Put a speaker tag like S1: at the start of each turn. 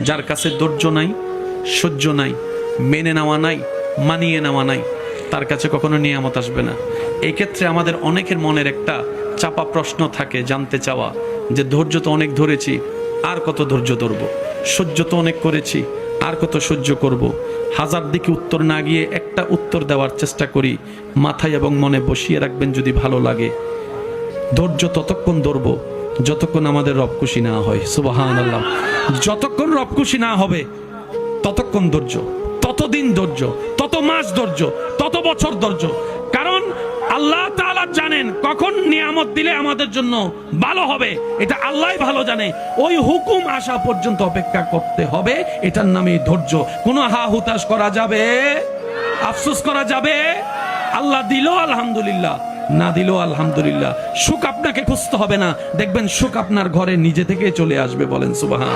S1: যার কাছে ধৈর্য নাই, সহ্য নাই, মেনে নেওয়া নাই, মানিয়ে নেওয়া নাই, তার কাছে কখনো নিয়ামত আসবে না। এই ক্ষেত্রে আমাদের অনেকের মনের একটা চাপা প্রশ্ন থাকে, জানতে চাওয়া যে ধৈর্য তো অনেক ধরেছি, আর কত ধৈর্য ধরবো, সহ্য তো অনেক করেছি, আর কত সহ্য করব। হাজার দিকে উত্তর না গিয়ে একটা উত্তর দেওয়ার চেষ্টা করি, মাথায় এবং মনে বসিয়ে রাখবেন যদি ভালো লাগে। ধৈর্য ততক্ষণ ধরবো যতক্ষণ আমাদের রব খুশি না হয়। সুবহানাল্লাহ। যতক্ষণ রব খুশি না হবে ততক্ষণ ধৈর্য, ততদিন ধৈর্য, তত মাস ধৈর্য, তত বছর ধৈর্য। কারণ আল্লাহ তাআলা জানেন কখন নিয়ামত দিলে আমাদের জন্য ভালো হবে, এটা আল্লাহই ভালো জানে। ওই হুকুম আসা পর্যন্ত অপেক্ষা করতে হবে, এটার নামই ধৈর্য। কোনো হা হুতাশ করা যাবে, আফসোস করা যাবে? আল্লাহ দিল আলহামদুলিল্লাহ, না দিল আলহামদুলিল্লাহ। সুখ আপনাকে খুঁজতে হবে না, দেখবেন সুখ আপনার ঘরে নিজে থেকে চলে আসবে। বলেন সুবহান।